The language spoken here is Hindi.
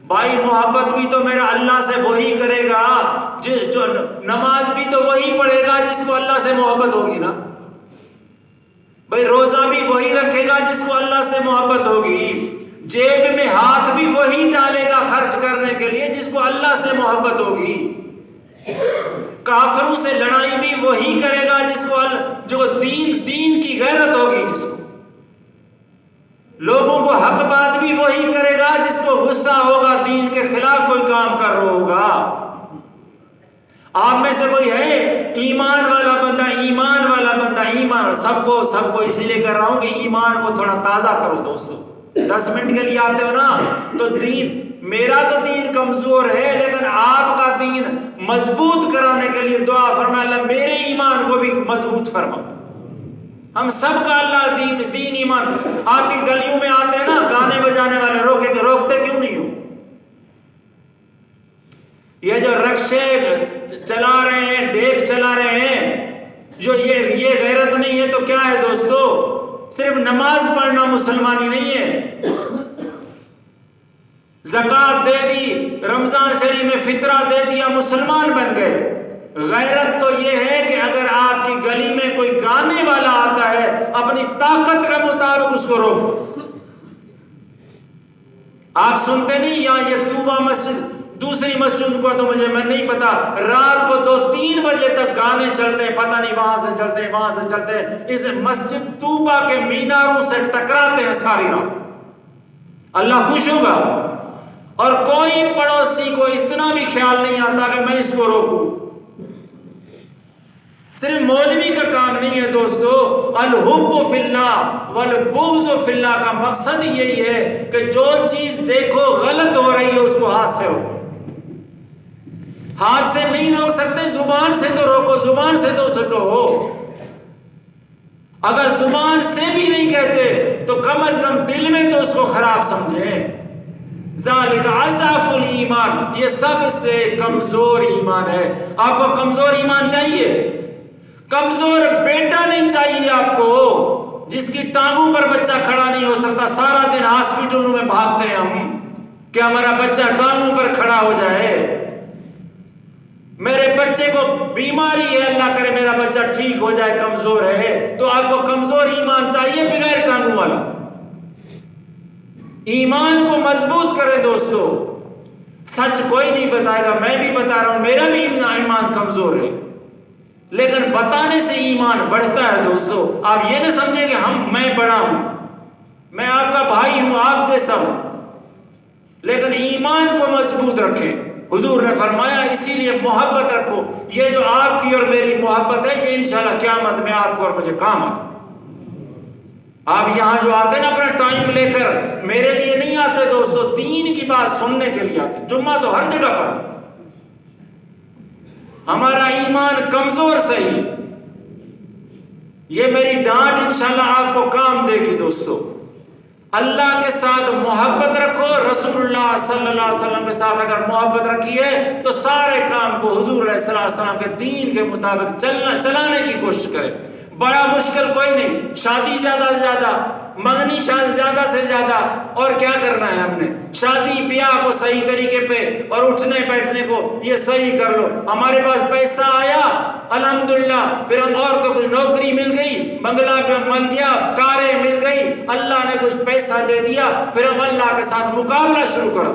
भाई मोहब्बत भी तो मेरा अल्लाह से वही करेगा, जो नमाज भी तो वही पढ़ेगा जिसको अल्लाह से मोहब्बत होगी ना भाई। रोजा भी वही रखेगा जिसको अल्लाह से मोहब्बत होगी। जेब में हाथ भी वही डालेगा खर्च करने के लिए जिसको अल्लाह से मोहब्बत होगी। काफिरों से लड़ाई भी वही करेगा जिसको जो दीन की गैरत होगी, जिसको लोगों को हक बात भी वही करेगा जिसको गुस्सा होगा, दीन के खिलाफ कोई काम कर रहा होगा। आप में से कोई है ईमान वाला बंदा, ईमान वाला बंदा, ईमान सबको इसीलिए कर रहा हूं कि ईमान को थोड़ा ताजा करो दोस्तों। 10 मिनट के लिए आते हो ना तो दीन, मेरा तो दीन कमजोर है लेकिन आपका दीन मजबूत कराने के लिए दुआ फरमाए, अल्लाह मेरे ईमान को भी मजबूत फरमा। हम सब का अल्लाह दीन ईमान। आपकी गलियों में आते हैं ना गाने बजाने वाले, रोकते क्यों नहीं हो? ये जो रक्शे चला रहे हैं, डेक चला रहे हैं, जो ये गैरत नहीं है तो क्या है दोस्तों? सिर्फ नमाज पढ़ना मुसलमानी नहीं है। ज़कात दे दी, रमजान शरीफ में फितरा दे दिया, मुसलमान बन गए। गैरत तो ये है कि अगर आपकी गली में कोई गाने वाला आता है, अपनी ताकत के मुताबिक उसको रोको। आप सुनते नहीं यहाँ ये तूबा मस्जिद, दूसरी मस्जिद को तो मैं नहीं पता, रात को 2-3 बजे तक गाने चलते हैं, पता नहीं वहां से चलते हैं, वहां से चलते हैं, इस मस्जिद तूबा के मीनारों से टकराते हैं सारी रात। अल्लाह खुश होगा। और कोई पड़ोसी को इतना भी ख्याल नहीं आता कि मैं इसको रोकूं। सिर्फ मौलवी का काम नहीं है दोस्तों। अल-हुब्बु फिल्लाह वल बुग़्ज़ु फिल्लाह का मकसद यही है कि जो चीज देखो गलत हो रही है उसको हाथ से रोको। हाथ से नहीं रोक सकते, जुबान से तो रोको, जुबान से तो उसे कहो। अगर जुबान से भी नहीं कहते तो कम से कम दिल में तो उसको खराब समझे। ज़ालिका अज़अफ़ुल ईमान, ये सबसे कमजोर ईमान है। आपको कमजोर ईमान चाहिए? कमजोर बेटा नहीं चाहिए आपको, जिसकी टांगों पर बच्चा खड़ा नहीं हो सकता। सारा दिन हॉस्पिटलों में भागते हैं हम कि हमारा बच्चा टांगों पर खड़ा हो जाए। मेरे बच्चे को बीमारी है, अल्लाह करे मेरा बच्चा ठीक हो जाए, कमजोर है। तो आपको कमजोर ईमान चाहिए बगैर टांगों वाला? ईमान को मजबूत करें दोस्तों। सच कोई नहीं बताएगा, मैं भी बता रहा हूं, मेरा भी ईमान कमजोर है, लेकिन बताने से ईमान बढ़ता है दोस्तों। आप ये ना समझें कि मैं बड़ा हूं, मैं आपका भाई हूं, आप जैसा हूं, लेकिन ईमान को मजबूत रखें। हुजूर ने फरमाया इसीलिए मोहब्बत रखो। ये जो आपकी और मेरी मोहब्बत है ये इंशाल्लाह क़यामत में आपको और मुझे काम आए। आप यहां जो आते हैं ना अपना टाइम लेकर, मेरे लिए नहीं आते दोस्तों, दीन की बात सुनने के लिए आते। जुम्मा तो हर जगह पर। हमारा ईमान कमजोर सही, ये मेरी डांट इंशाल्लाह आपको काम देगी दोस्तों। अल्लाह के साथ मोहब्बत रखो। रसूलुल्लाह सल्लल्लाहु अलैहि वसल्लम के साथ अगर मोहब्बत रखी है तो सारे काम को हुजूर सल्लल्लाहु अलैहि वसल्लम के दीन के मुताबिक चलाने की कोशिश करें। बड़ा मुश्किल कोई नहीं, शादी ज्यादा से ज्यादा, मंगनी शादी ज्यादा से ज्यादा, और क्या करना है हमने? शादी ब्याह को सही तरीके पे और उठने बैठने को ये सही कर लो। हमारे पास पैसा आया अल्हम्दुलिल्लाह, फिर हम और तो कुछ नौकरी मिल गई, बंगला मिल गया, कारें मिल गई, अल्लाह ने कुछ पैसा दे दिया, फिर हम अल्लाह के साथ मुकाबला शुरू कर दो।